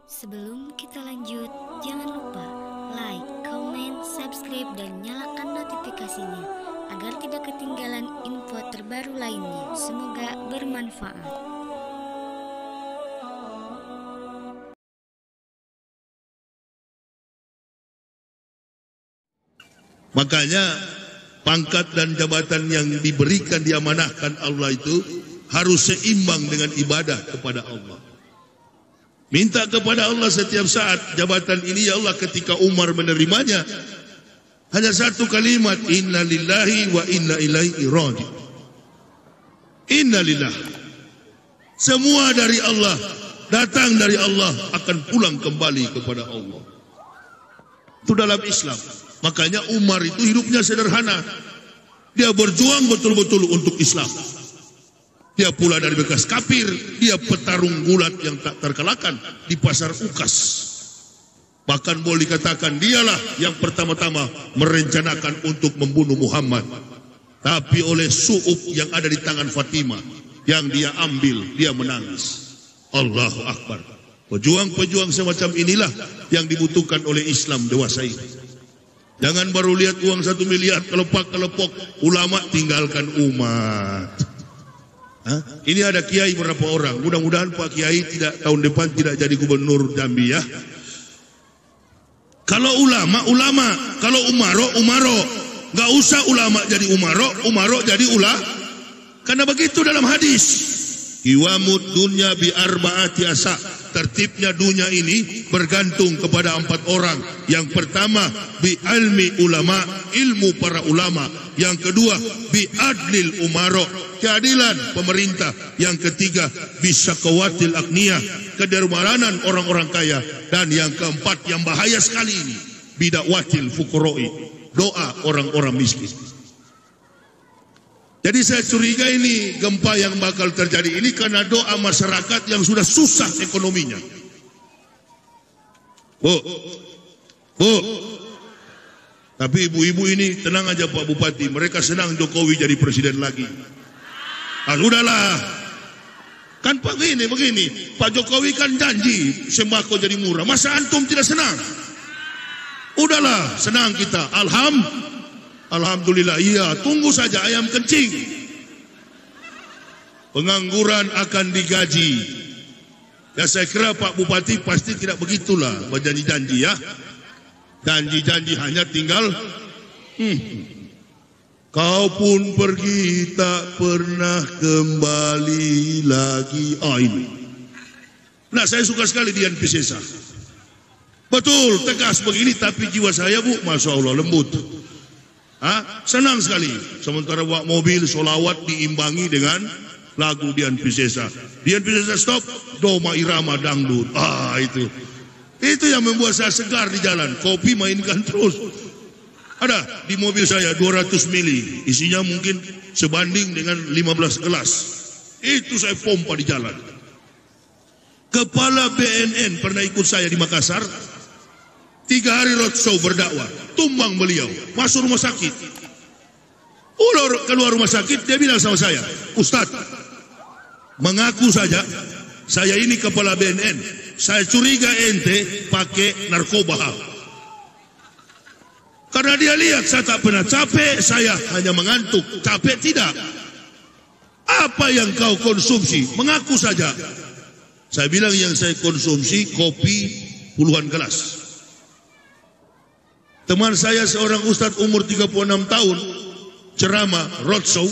Sebelum kita lanjut, jangan lupa like, comment, subscribe, dan nyalakan notifikasinya agar tidak ketinggalan info terbaru lainnya. Semoga bermanfaat. Makanya pangkat dan jabatan yang diberikan diamanahkan Allah itu harus seimbang dengan ibadah kepada Allah. Minta kepada Allah setiap saat jabatan ini, ya Allah. Ketika Umar menerimanya, hanya satu kalimat, inna lillahi wa inna ilaihi raji'un. Inna lillahi, semua dari Allah, datang dari Allah, akan pulang kembali kepada Allah. Itu dalam Islam. Makanya Umar itu hidupnya sederhana. Dia berjuang betul-betul untuk Islam. Dia pula dari bekas kafir, dia petarung gulat yang tak terkalahkan di pasar Ukas. Bahkan boleh dikatakan dialah yang pertama-tama merencanakan untuk membunuh Muhammad. Tapi oleh su'ub yang ada di tangan Fatimah, yang dia ambil, dia menangis. Allahu Akbar. Pejuang-pejuang semacam inilah yang dibutuhkan oleh Islam dewasa ini. Jangan baru lihat uang 1 miliar, kelopak-kelepok, ulama tinggalkan umat. Ini ada kiai berapa orang. Mudah-mudahan Pak Kiai tahun depan tidak jadi gubernur Jambi ya. Kalau ulama. Kalau umaro. Gak usah ulama jadi umaro jadi Karena begitu dalam hadis. Iwamud dunya bi arba'ati asa. Tertibnya dunia ini bergantung kepada 4 orang. Yang pertama, bi ilmi ulama, ilmu para ulama. Yang kedua, bi adlil umaro, keadilan pemerintah. Yang ketiga, bi syakawatil agniya, kedermawanan orang-orang kaya. Dan yang keempat, yang bahaya sekali ini, bi dakwatil fuqara'i, doa orang-orang miskin. Jadi saya curiga ini gempa yang bakal terjadi ini karena doa masyarakat yang sudah susah ekonominya. Bu. Tapi ibu-ibu ini tenang aja Pak Bupati, mereka senang Jokowi jadi presiden lagi. Sudahlah. Kan Pak begini, Pak Jokowi kan janji sembako jadi murah. Masa antum tidak senang? Udahlah, senang kita. Alhamdulillah, iya, tunggu saja ayam kencing. Pengangguran akan digaji. Ya saya kira Pak Bupati pasti tidak begitulah berjanji-janji ya. Janji-janji hanya tinggal kau pun pergi tak pernah kembali lagi. Ini. Nah, saya suka sekali Dian Piscesa. Betul, tegas begini, tapi jiwa saya Bu, Masya Allah, lembut. Senang sekali. Sementara bawa mobil solawat diimbangi dengan lagu Dian Piscesa. Dian Piscesa stop, doma irama dangdut. Itu yang membuat saya segar di jalan. Kopi mainkan terus. Ada di mobil saya 200 mili, isinya mungkin sebanding dengan 15 gelas. Itu saya pompa di jalan. Kepala BNN pernah ikut saya di Makassar. 3 hari roadshow berdakwah, tumbang beliau, masuk rumah sakit. Keluar rumah sakit, dia bilang sama saya, Ustadz, mengaku saja, saya ini kepala BNN, saya curiga ente pakai narkoba. Karena dia lihat saya tak pernah capek, saya hanya mengantuk, capek tidak. Apa yang kau konsumsi? Mengaku saja. Saya bilang yang saya konsumsi kopi puluhan gelas. Teman saya seorang ustadz umur 36 tahun, ceramah, roadshow,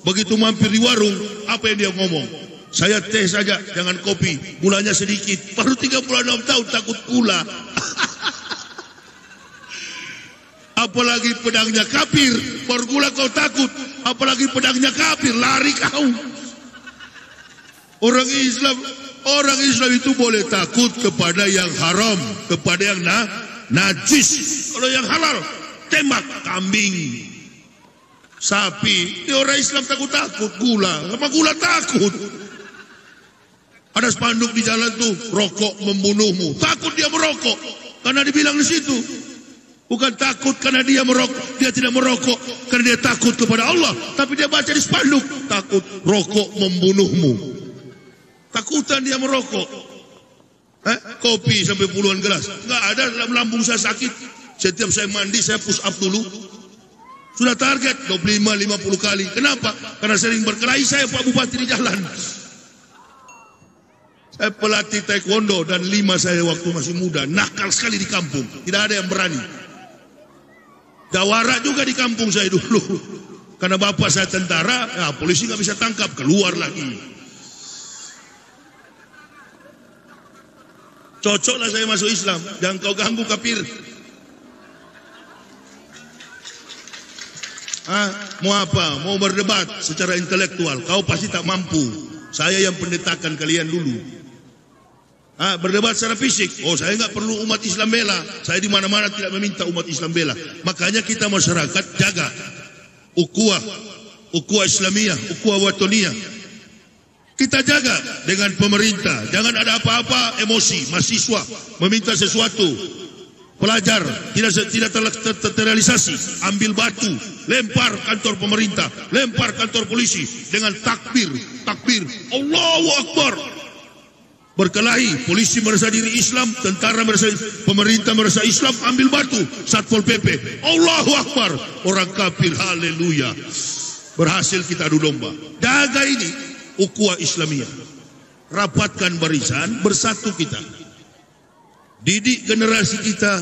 begitu mampir di warung, apa yang dia ngomong? Saya teh saja, jangan kopi, gulanya sedikit. Baru 36 tahun takut gula. Apalagi pedangnya kafir, baru gula kau takut. Apalagi pedangnya kafir, lari kau. Orang Islam itu boleh takut kepada yang haram, kepada yang najis. Kalau yang halal, tembak kambing, sapi. Ini orang Islam takut gula. Sama gula takut. Ada spanduk di jalan tuh, rokok membunuhmu. Takut dia merokok karena dibilang di situ. Bukan takut karena dia merokok, dia tidak merokok karena dia takut kepada Allah, tapi dia baca di spanduk, takut rokok membunuhmu. Takutan dia merokok. Kopi sampai puluhan gelas. Enggak ada, dalam lambung saya sakit. Setiap saya mandi saya push up dulu. Sudah target 25-50 kali. Kenapa? Karena sering berkelahi saya Pak Bupati di jalan. Saya pelatih taekwondo dan 5 saya waktu masih muda. Nakal sekali di kampung. Tidak ada yang berani. Jawara juga di kampung saya dulu. Karena bapak saya tentara, ya, polisi nggak bisa tangkap, keluar lagi. Cocoklah saya masuk Islam. Jangan kau ganggu kafir. Mau apa? Mau berdebat secara intelektual. Kau pasti tak mampu. Saya yang pendetakan kalian dulu. Berdebat secara fisik. Oh, saya nggak perlu umat Islam bela. Saya di mana-mana tidak meminta umat Islam bela. Makanya kita masyarakat jaga ukhuwah Islamiyah, ukhuwah watoniyah. Kita jaga dengan pemerintah. Jangan ada apa-apa emosi. Mahasiswa meminta sesuatu, pelajar tidak terrealisasi, ambil batu, lempar kantor pemerintah, lempar kantor polisi dengan takbir, Allahu Akbar. Berkelahi, polisi merasa diri Islam, tentara merasa, pemerintah merasa Islam, ambil batu, Satpol PP, Allahu Akbar, orang kafir, haleluya. Berhasil kita adu domba. Jaga ini ukhuwah Islamiyah. Rapatkan barisan, bersatu kita. Didik generasi kita,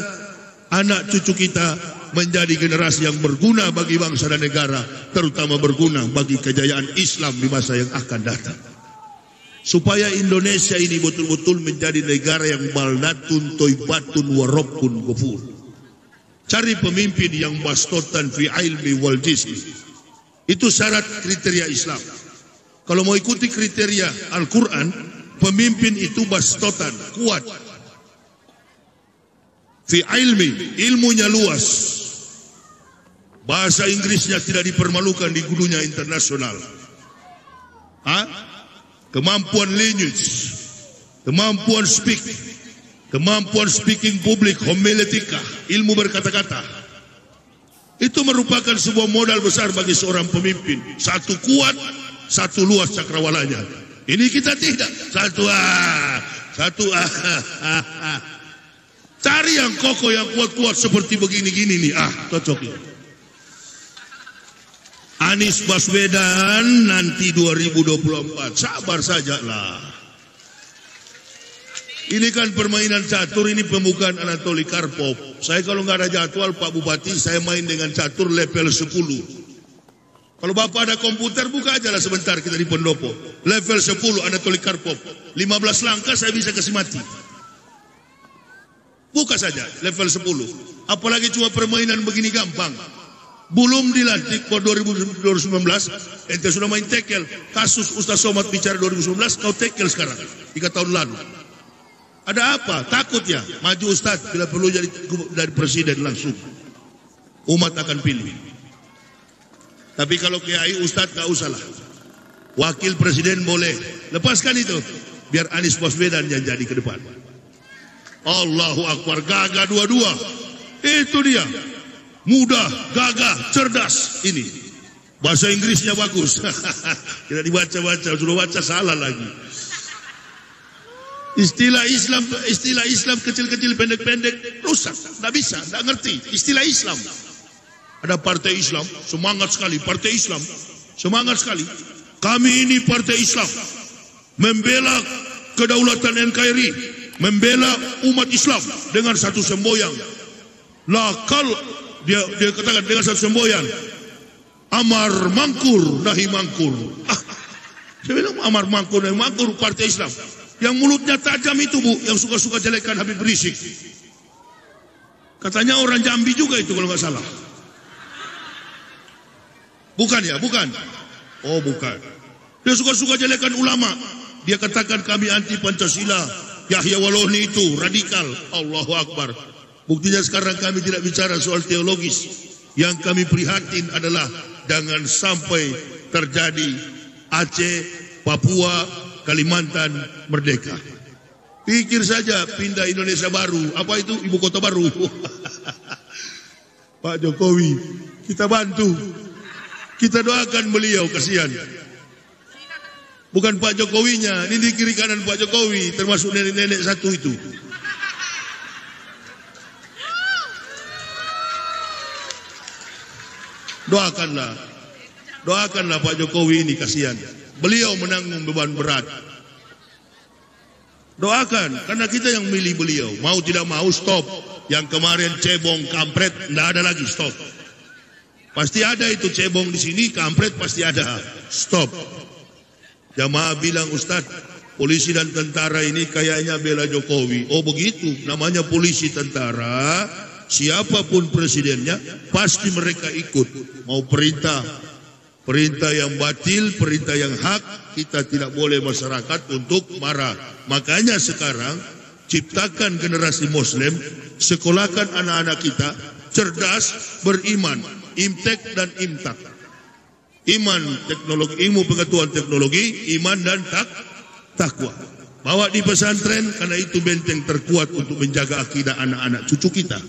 anak cucu kita menjadi generasi yang berguna bagi bangsa dan negara, terutama berguna bagi kejayaan Islam di masa yang akan datang. Supaya Indonesia ini betul-betul menjadi negara yang baldatun toibatun warobun gofur. Cari pemimpin yang bastotan fi ilmi wal jismi. Itu syarat kriteria Islam. Kalau mau ikuti kriteria Al-Quran, pemimpin itu bastotan, kuat. Fi ilmi, ilmunya luas. Bahasa Inggrisnya tidak dipermalukan di dunia internasional. Kemampuan language, kemampuan speaking publik, homiletika, ilmu berkata-kata. Itu merupakan sebuah modal besar bagi seorang pemimpin. Satu kuat, satu luas cakrawalanya. Ini kita tidak. Cari yang kokoh, yang kuat-kuat seperti begini-gini nih. Cocok ya. Anies Baswedan nanti 2024. Sabar sajalah. Ini kan permainan catur, ini pembukaan Anatoly Karpov. Saya kalau nggak ada jadwal Pak Bupati, saya main dengan catur level 10. Kalau Bapak ada komputer, buka aja lah sebentar kita di pendopo. Level 10 Anatoly Karpov. 15 langkah saya bisa kasih mati. Buka saja level 10. Apalagi cuma permainan begini gampang. Belum dilantik 2019, ente sudah main tekel. Kasus Ustaz Somad bicara 2019, kau tekel sekarang, 3 tahun lalu. Ada apa? Takut ya? Maju Ustaz, bila perlu jadi presiden langsung. Umat akan pilih. Tapi kalau kiai Ustaz gak usah lah. Wakil presiden boleh. Lepaskan itu. Biar Anies Baswedan yang jadi ke depan. Allahu Akbar, gagah dua-dua. Itu dia. Mudah, gagah, cerdas. Ini bahasa Inggrisnya bagus. Tidak dibaca-baca, sudah baca salah lagi. Istilah Islam kecil-kecil, pendek-pendek, rusak. Tidak bisa, tidak ngerti. Istilah Islam. Ada partai Islam, semangat sekali. Partai Islam, semangat sekali. Kami ini partai Islam, membela kedaulatan NKRI, membela umat Islam dengan satu semboyan. Lakal dia katakan dengan satu semboyan, amar mangkur nahi mangkur. Saya bilang amar mangkur nahi mangkur, partai Islam. Yang mulutnya tajam itu Bu, yang suka-suka jelekan Habib Rizik. Katanya orang Jambi juga itu kalau nggak salah. Bukan ya, bukan. Oh bukan. Dia suka-suka jelekan ulama. Dia katakan kami anti Pancasila. Yahya Walohni itu radikal. Allahu Akbar. Buktinya sekarang kami tidak bicara soal teologis. Yang kami prihatin adalah jangan sampai terjadi Aceh, Papua, Kalimantan merdeka. Pikir saja pindah Indonesia baru. Apa itu? Ibu kota baru. Pak Jokowi, kita bantu. Kita doakan beliau, kasihan. Bukan Pak Jokowinya, ini di kiri kanan Pak Jokowi, termasuk nenek-nenek satu itu. Doakanlah Pak Jokowi ini, kasihan. Beliau menanggung beban berat. Doakan, karena kita yang milih beliau. Mau tidak mau, stop. Yang kemarin cebong, kampret, tidak ada lagi, stop. Pasti ada itu cebong di sini, kampret pasti ada, stop. Jamaah bilang, Ustadz, polisi dan tentara ini kayaknya bela Jokowi. Oh begitu, namanya polisi tentara, siapapun presidennya, pasti mereka ikut. Mau perintah yang batil, perintah yang hak, kita tidak boleh masyarakat untuk marah. Makanya sekarang, ciptakan generasi Muslim, sekolahkan anak-anak kita, cerdas, beriman, imtek dan imtak. Iman, teknologi, ilmu pengetahuan teknologi, iman dan takwa. Bawa di pesantren, karena itu benteng terkuat untuk menjaga akidah anak-anak cucu kita.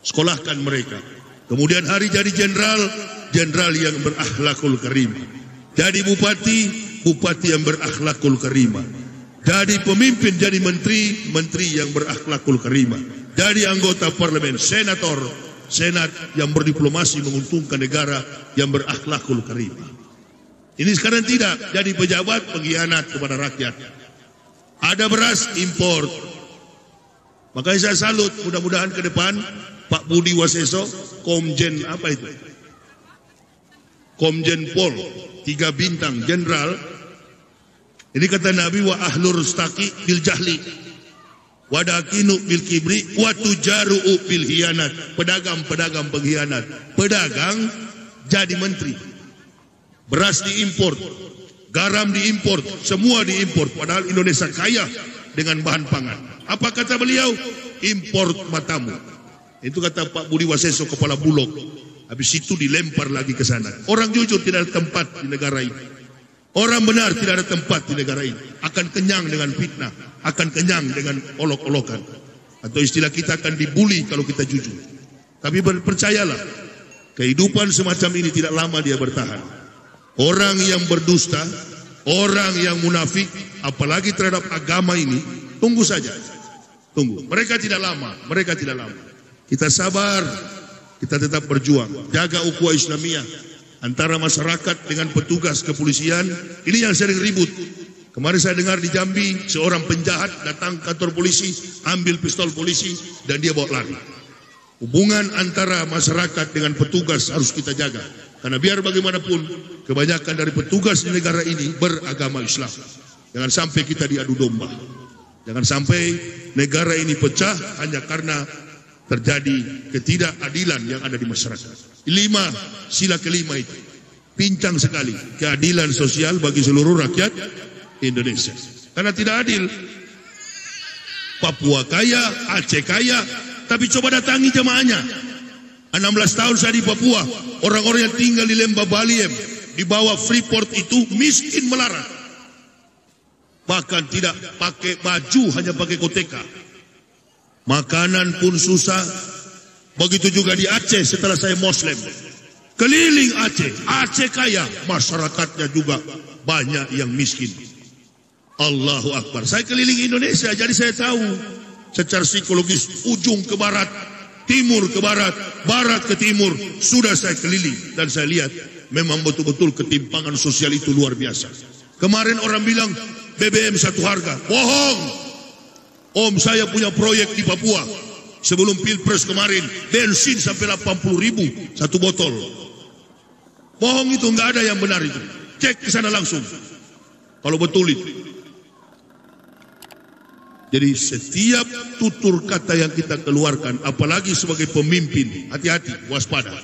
Sekolahkan mereka. Kemudian hari jadi jenderal yang berakhlakul karimah. Jadi bupati yang berakhlakul karimah. Jadi pemimpin, jadi menteri yang berakhlakul karimah. Jadi anggota parlemen, senat yang berdiplomasi menguntungkan negara yang berakhlakul karimah. Ini sekarang tidak, jadi pejabat pengkhianat kepada rakyat. Ada beras impor. Makanya saya salut, mudah-mudahan ke depan Pak Budi Waseso, Komjen apa itu? Komjen Pol, 3 bintang, jenderal. Ini kata Nabi, wa ahlur staqi bil jahli, wadakinu bil kibri, wa tujaru'u bil hiyanat. Pedagang pengkhianat. Pedagang jadi menteri. Beras diimpor, garam diimpor, semua diimpor. Padahal Indonesia kaya dengan bahan pangan. Apa kata beliau? Import matamu. Itu kata Pak Budi Waseso, kepala Bulog. Habis itu dilempar lagi ke sana. Orang jujur tidak ada tempat di negara ini. Orang benar tidak ada tempat di negara ini. Akan kenyang dengan fitnah, akan kenyang dengan olok-olokan. Atau istilah kita akan dibully kalau kita jujur. Tapi percayalah, kehidupan semacam ini tidak lama dia bertahan. Orang yang berdusta, orang yang munafik, apalagi terhadap agama ini, tunggu saja. Tunggu. Mereka tidak lama. Kita sabar, kita tetap berjuang. Jaga ukhuwah Islamiyah antara masyarakat dengan petugas kepolisian. Ini yang sering ribut. Kemarin saya dengar di Jambi, seorang penjahat datang ke kantor polisi, ambil pistol polisi, dan dia bawa lari. Hubungan antara masyarakat dengan petugas harus kita jaga. Karena biar bagaimanapun, kebanyakan dari petugas di negara ini beragama Islam. Jangan sampai kita diadu domba. Jangan sampai negara ini pecah hanya karena terjadi ketidakadilan yang ada di masyarakat. 5, sila kelima itu pincang sekali, keadilan sosial bagi seluruh rakyat Indonesia. Karena tidak adil. Papua kaya, Aceh kaya, tapi coba datangi jemaahnya. 16 tahun saya di Papua, orang-orang yang tinggal di Lembah Baliem, di bawah Freeport itu miskin melarat. Bahkan tidak pakai baju, hanya pakai koteka. Makanan pun susah. Begitu juga di Aceh setelah saya Muslim. Keliling Aceh kaya, masyarakatnya juga banyak yang miskin. Allahu Akbar. Saya keliling Indonesia, jadi saya tahu secara psikologis ujung ke barat, timur ke barat, barat ke timur. Sudah saya keliling dan saya lihat memang betul-betul ketimpangan sosial itu luar biasa. Kemarin orang bilang BBM 1 harga. Bohong. Om, saya punya proyek di Papua. Sebelum Pilpres kemarin, bensin sampai 80.000 satu botol. Bohong itu, nggak ada yang benar itu. Cek ke sana langsung. Kalau betul itu. Jadi setiap tutur kata yang kita keluarkan, apalagi sebagai pemimpin, hati-hati, waspada.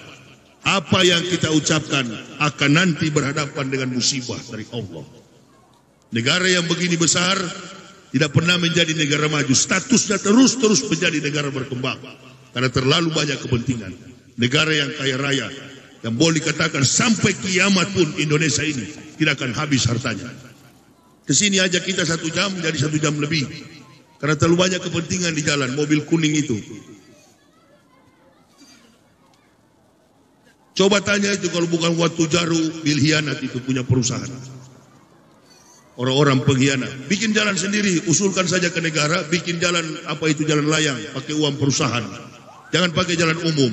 Apa yang kita ucapkan akan nanti berhadapan dengan musibah dari Allah. Negara yang begini besar tidak pernah menjadi negara maju. Statusnya terus menjadi negara berkembang. Karena terlalu banyak kepentingan. Negara yang kaya raya. Yang boleh dikatakan sampai kiamat pun Indonesia ini tidak akan habis hartanya. Kesini aja kita 1 jam jadi 1 jam lebih. Karena terlalu banyak kepentingan di jalan. Mobil kuning itu. Coba tanya itu kalau bukan waktu jaru bil hianat itu punya perusahaan. Orang-orang pengkhianat. Bikin jalan sendiri, usulkan saja ke negara, bikin jalan apa itu jalan layang, pakai uang perusahaan. Jangan pakai jalan umum.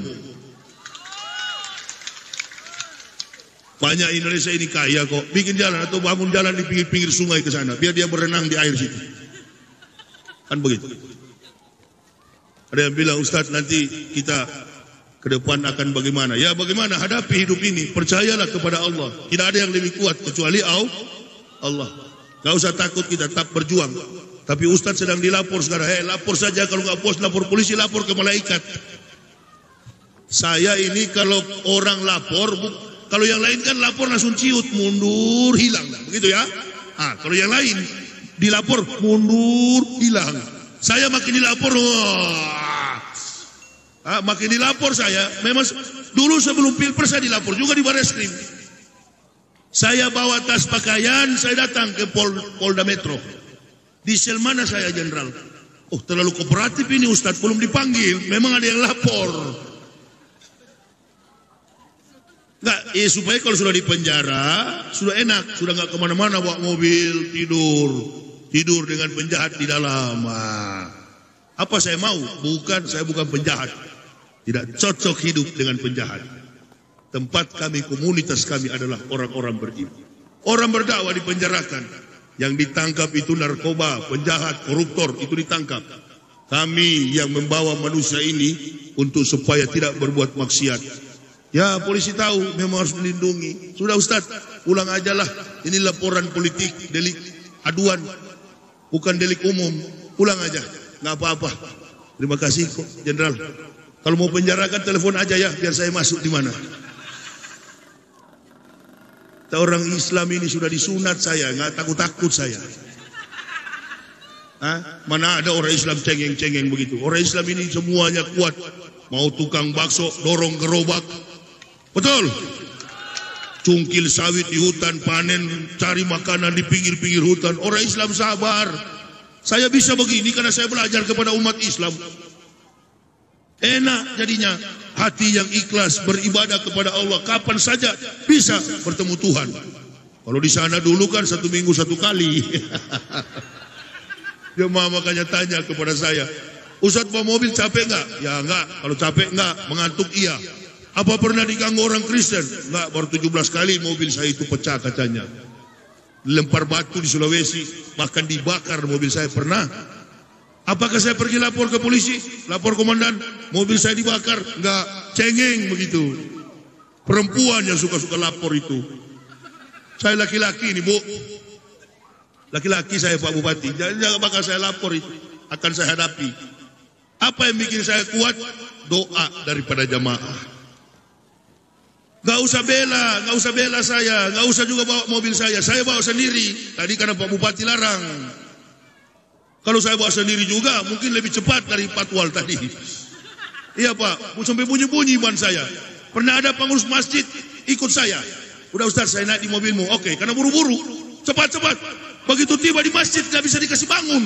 Banyak Indonesia ini kaya kok, bikin jalan atau bangun jalan di pinggir-pinggir sungai ke sana, biar dia berenang di air situ. Kan begitu. Ada yang bilang, Ustaz nanti kita ke depan akan bagaimana? Ya bagaimana, hadapi hidup ini, percayalah kepada Allah. Tidak ada yang lebih kuat kecuali Allah. Gak usah takut, kita tetap berjuang. Tapi Ustaz sedang dilapor sekarang. Lapor saja, kalau nggak puas lapor polisi, lapor ke malaikat. Saya ini kalau orang lapor, kalau yang lain kan lapor langsung ciut, mundur, hilang. Begitu ya? Kalau yang lain dilapor, mundur, hilang. Saya makin dilapor, makin dilapor saya. Memang dulu sebelum Pilpres saya dilapor juga di Barreskrim. Saya bawa tas pakaian, saya datang ke Polda Metro. Di sel mana saya, Jenderal? Oh, terlalu kooperatif ini Ustadz, belum dipanggil. Memang ada yang lapor. Enggak, supaya kalau sudah di penjara, sudah enak, sudah nggak kemana-mana bawa mobil, tidur dengan penjahat di dalam. Apa saya mau? Bukan, saya bukan penjahat. Tidak cocok hidup dengan penjahat. Tempat kami, komunitas kami adalah orang-orang beriman. Orang berdakwah dipenjarakan. Yang ditangkap itu narkoba, penjahat, koruptor, itu ditangkap. Kami yang membawa manusia ini untuk supaya tidak berbuat maksiat. Ya polisi tahu memang harus melindungi. Sudah Ustaz, pulang aja lah. Ini laporan politik, delik aduan. Bukan delik umum. Pulang aja, nggak apa-apa. Terima kasih kok, Jenderal. Kalau mau penjarakan telepon aja ya, biar saya masuk di mana. Orang Islam ini sudah disunat saya, nggak takut-takut saya. Mana ada orang Islam cengeng-cengeng begitu. Orang Islam ini semuanya kuat. Mau tukang bakso, dorong gerobak. Betul. Cungkil sawit di hutan, panen, cari makanan di pinggir-pinggir hutan. Orang Islam sabar. Saya bisa begini karena saya belajar kepada umat Islam. Enak jadinya. Hati yang ikhlas beribadah kepada Allah, kapan saja bisa bertemu Tuhan. Kalau di sana dulu kan 1 minggu 1 kali. Jemaah makanya tanya kepada saya, Ustaz bawa mobil capek enggak? Ya enggak. Kalau capek enggak, mengantuk iya. Apa pernah diganggu orang Kristen? Enggak, baru 17 kali mobil saya itu pecah kacanya. Lempar batu di Sulawesi, bahkan dibakar mobil saya pernah. Apakah saya pergi lapor ke polisi? Lapor komandan, mobil saya dibakar? Enggak, cengeng begitu. Perempuan yang suka-suka lapor itu. Saya laki-laki ini Bu. Laki-laki saya Pak Bupati. Jangan bakal saya lapor itu. Akan saya hadapi. Apa yang bikin saya kuat? Doa daripada jamaah. Gak usah bela saya. Gak usah juga bawa mobil saya bawa sendiri. Tadi karena Pak Bupati larang. Kalau saya bawa sendiri juga mungkin lebih cepat dari patwal tadi. Iya Pak, sampai bunyi-bunyi ban saya. Pernah ada pengurus masjid ikut saya. Udah Ustaz, saya naik di mobilmu. Oke, karena buru-buru. Cepat-cepat. Begitu tiba di masjid gak bisa dikasih bangun.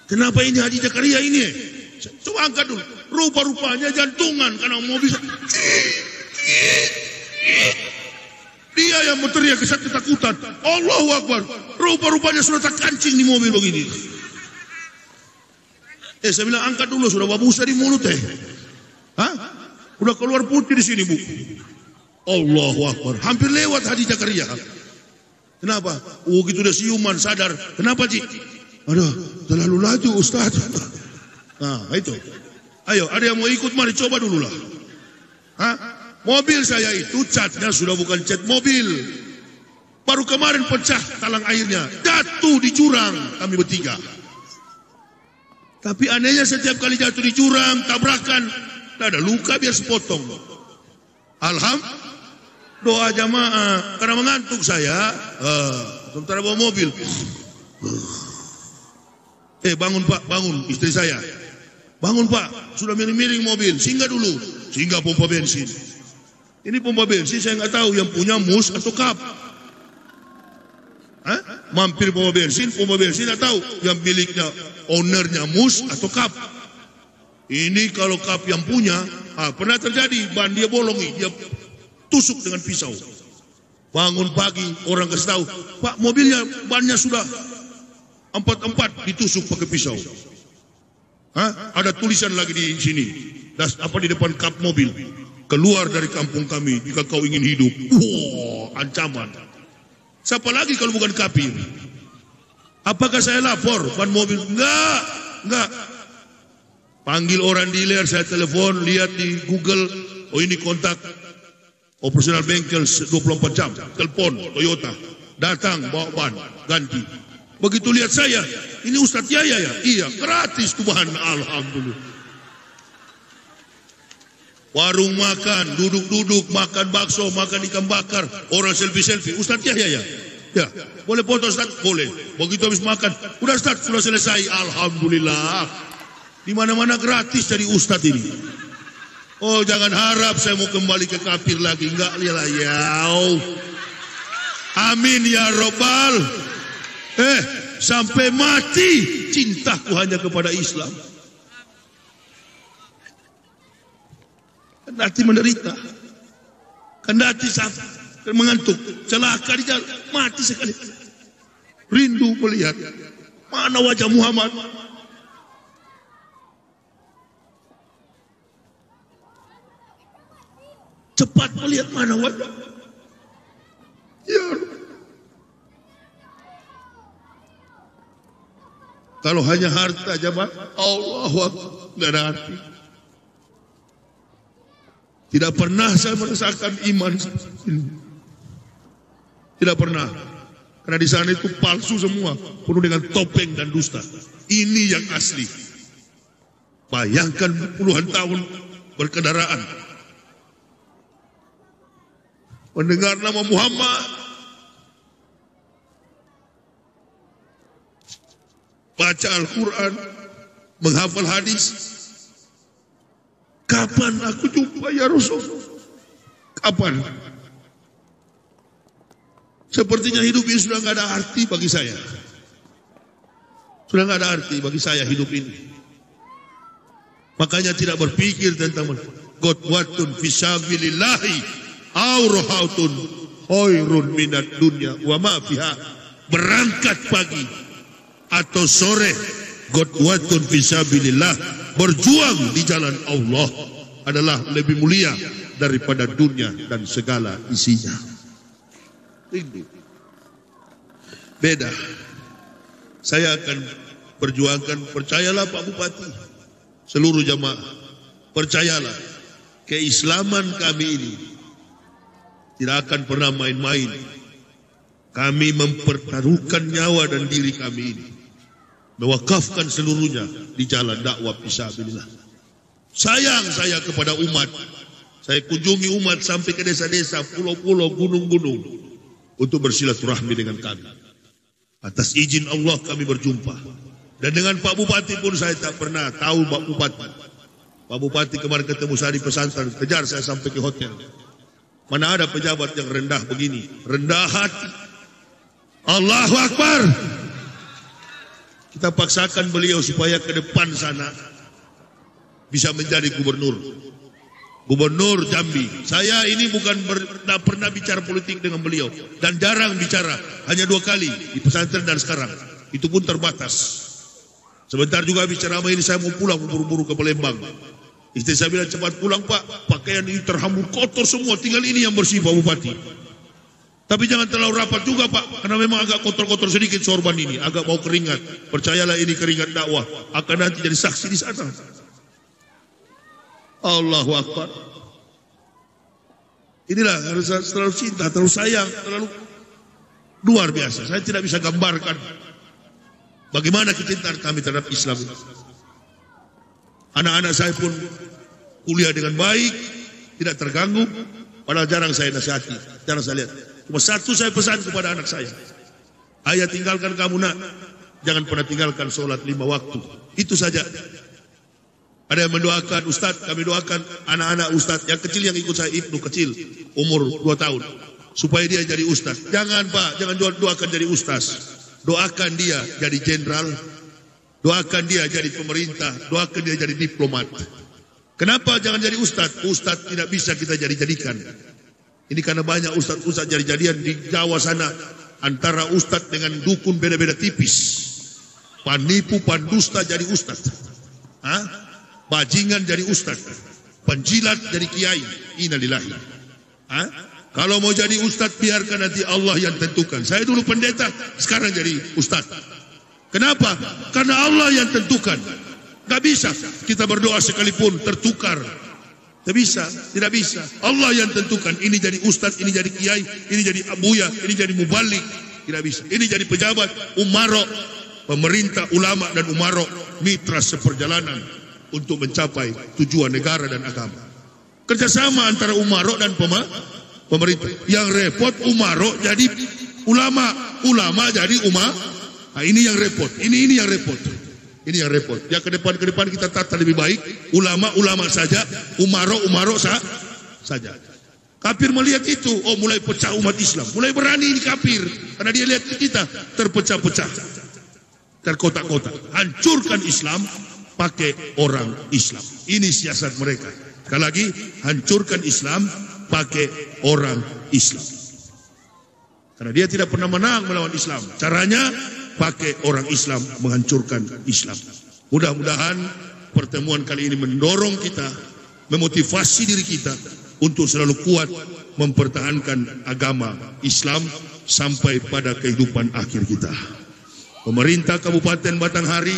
Kenapa ini Haji Zakaria ini? Coba angkat dulu. Rupa-rupanya jantungan karena mobil. Dia yang berteriak ketakutan. Allahu Akbar. Rupa-rupanya sudah tak kancing di mobil begini. Saya bilang angkat dulu, sudah babusa di mulut Udah keluar putih di sini Bu. Allahu Akbar. Hampir lewat Haji Zakaria. Kenapa? Gitu udah siuman, sadar. Kenapa Ci? Aduh, terlalu laju Ustaz. Nah itu. Ayo, ada yang mau ikut, mari coba dulu lah. Mobil saya itu catnya sudah bukan cat mobil. Baru kemarin pecah talang airnya. Jatuh di jurang kami bertiga. Tapi anehnya setiap kali jatuh di jurang, tabrakan, tidak ada luka biar sepotong. Alhamdulillah. Doa jamaah. Karena mengantuk saya. Sementara bawa mobil. Bangun Pak, bangun istri saya. Bangun Pak, sudah miring-miring mobil. Singgah dulu. Singgah pompa bensin. Ini pompa bensin saya nggak tahu yang punya mus atau kap. Mampir pompa bensin nggak tahu yang miliknya ownernya mus atau kap. Ini kalau kap yang punya, pernah terjadi ban dia bolong, dia tusuk dengan pisau. Bangun pagi, orang kasih tahu, Pak, mobilnya bannya sudah 4 ditusuk pakai pisau. Hah? Ada tulisan lagi di sini, di depan kap mobil. Keluar dari kampung kami jika kau ingin hidup. Wah, ancaman. Siapa lagi kalau bukan kafir? Apakah saya lapor ban mobil? Enggak. Panggil orang dealer, saya telepon, lihat di Google, oh ini kontak operasional bengkel 24 jam, telepon Toyota, datang bawa ban, ganti. Begitu lihat saya, ini Ustadz Yaya ya? Iya, gratis Tuhan, alhamdulillah. Warung makan, duduk-duduk, makan bakso, makan ikan bakar, orang selfie-selfie, Ustadz Yaya ya? Ya, boleh foto Ustadz? Boleh. Begitu habis makan, udah Ustadz, sudah selesai, alhamdulillah. Di mana-mana gratis dari Ustadz ini. Oh, jangan harap saya mau kembali ke kafir lagi. Enggak lah ya. Amin ya Rabbal. Sampai mati cintaku hanya kepada Islam. Kendati menderita, kendati sampai mengantuk, celaka di jalan, mati sekali. Rindu melihat mana wajah Muhammad. Cepat melihat mana wajah. Ya. Kalau hanya harta jemaah, Allahu Akbar, enggak ada arti. Tidak pernah saya merasakan iman ini. Tidak pernah. Karena di sana itu palsu semua, penuh dengan topeng dan dusta. Ini yang asli. Bayangkan puluhan tahun berkendaraan, mendengar nama Muhammad, baca Al-Quran, menghafal hadis. Kapan aku jumpa ya Rasul? Kapan? Sepertinya hidup ini sudah nggak ada arti bagi saya. Sudah nggak ada arti bagi saya hidup ini. Makanya tidak berpikir tentang qudwatun fisabilillahi aurahatun khairun minad dunya wa ma fiha. Berangkat pagi atau sore, qudwatun fisabilillah, berjuang di jalan Allah adalah lebih mulia daripada dunia dan segala isinya. Ini beda. Saya akan perjuangkan, percayalah Pak Bupati, seluruh jamaah, percayalah, keislaman kami ini tidak akan pernah main-main. Kami mempertaruhkan nyawa dan diri kami ini, mewakafkan seluruhnya di jalan dakwah fisabilillah. Sayang saya kepada umat. Saya kunjungi umat sampai ke desa-desa, pulau-pulau, gunung-gunung untuk bersilaturahmi dengan kami. Atas izin Allah kami berjumpa. Dan dengan Pak Bupati pun saya tak pernah tahu Pak Bupati. Pak Bupati kemarin ketemu saya di pesantren, kejar saya sampai ke hotel. Mana ada pejabat yang rendah begini, rendah hati. Allahu Akbar. Kita paksakan beliau supaya ke depan sana bisa menjadi gubernur. Gubernur Jambi. Saya ini bukan pernah bicara politik dengan beliau. Dan jarang bicara. Hanya 2 kali. Di pesantren dan sekarang. Itu pun terbatas. Sebentar juga bicara sama ini saya mau pulang buru-buru ke Palembang. Istri saya bilang cepat pulang Pak. Pakaian ini terhambur kotor semua. Tinggal ini yang bersih Pak Bupati. Tapi jangan terlalu rapat juga Pak. Karena memang agak kotor-kotor sedikit sorban ini. Agak bau keringat. Percayalah ini keringat dakwah. Akan nanti jadi saksi di sana. Allahu Akbar. Inilah harus terlalu cinta, terlalu sayang, terlalu luar biasa. Saya tidak bisa gambarkan bagaimana kecintaan kami terhadap Islam. Anak-anak saya pun kuliah dengan baik, tidak terganggu. Padahal jarang saya nasihati, jarang saya lihat. Cuma satu saya pesan kepada anak saya. Ayah tinggalkan kamu nak, jangan pernah tinggalkan sholat 5 waktu. Itu saja. Ada yang mendoakan, Ustadz kami doakan anak-anak Ustadz. Yang kecil yang ikut saya, Ibnu kecil, umur 2 tahun. Supaya dia jadi Ustadz. Jangan Pak, jangan doakan jadi Ustadz. Doakan dia jadi jenderal. Doakan dia jadi pemerintah. Doakan dia jadi diplomat. Kenapa jangan jadi Ustadz? Ustadz tidak bisa kita jadikan. Ini karena banyak ustadz-ustadz jadi-jadian di Jawa sana. Antara ustadz dengan dukun beda-beda tipis. Penipu, pendusta jadi ustadz. Bajingan jadi ustadz. Penjilat jadi kiai. Innalillahi. Kalau mau jadi ustadz, biarkan nanti Allah yang tentukan. Saya dulu pendeta, sekarang jadi ustadz. Kenapa? Karena Allah yang tentukan. Gak bisa kita berdoa sekalipun tertukar. Tidak bisa, tidak bisa. Allah yang tentukan. Ini jadi ustadz, ini jadi kiai, ini jadi abuya, ini jadi mubalik. Tidak bisa. Ini jadi pejabat, umaro, pemerintah, ulama dan umaro, mitra seperjalanan untuk mencapai tujuan negara dan agama. Kerjasama antara umaro dan pemerintah. Yang repot umaro jadi ulama, ulama jadi Nah, ini yang repot. Ini yang repot. Ini yang repot. Ya ke depan kita tata lebih baik. Ulama saja, umaro saja. Kafir melihat itu, oh mulai pecah umat Islam, mulai berani ini kafir karena dia lihat kita terpecah-pecah, terkotak-kotak. Hancurkan Islam pakai orang Islam. Ini siasat mereka. Sekali lagi, hancurkan Islam pakai orang Islam. Karena dia tidak pernah menang melawan Islam. Caranya pakai orang Islam menghancurkan Islam. Mudah-mudahan pertemuan kali ini mendorong kita, memotivasi diri kita untuk selalu kuat mempertahankan agama Islam sampai pada kehidupan akhir kita. Pemerintah Kabupaten Batanghari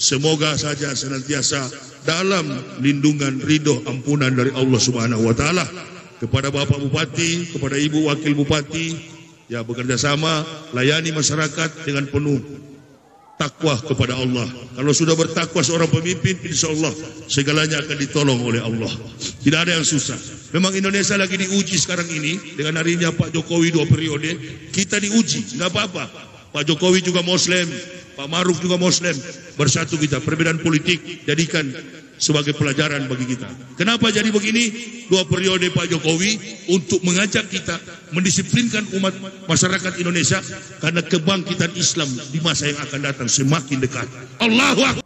semoga saja senantiasa dalam lindungan ridho ampunan dari Allah Subhanahu wa taala. Kepada Bapak Bupati, kepada Ibu Wakil Bupati, ya bekerja sama, layani masyarakat dengan penuh takwa kepada Allah. Kalau sudah bertakwa seorang pemimpin, insya Allah segalanya akan ditolong oleh Allah. Tidak ada yang susah. Memang Indonesia lagi diuji sekarang ini. Dengan harinya Pak Jokowi 2 periode, kita diuji. Tidak apa-apa. Pak Jokowi juga Muslim, Pak Maruf juga Muslim. Bersatu kita. Perbedaan politik jadikan sebagai pelajaran bagi kita. Kenapa jadi begini? 2 periode Pak Jokowi untuk mengajak kita mendisiplinkan umat masyarakat Indonesia karena kebangkitan Islam di masa yang akan datang semakin dekat. Allahu Akbar.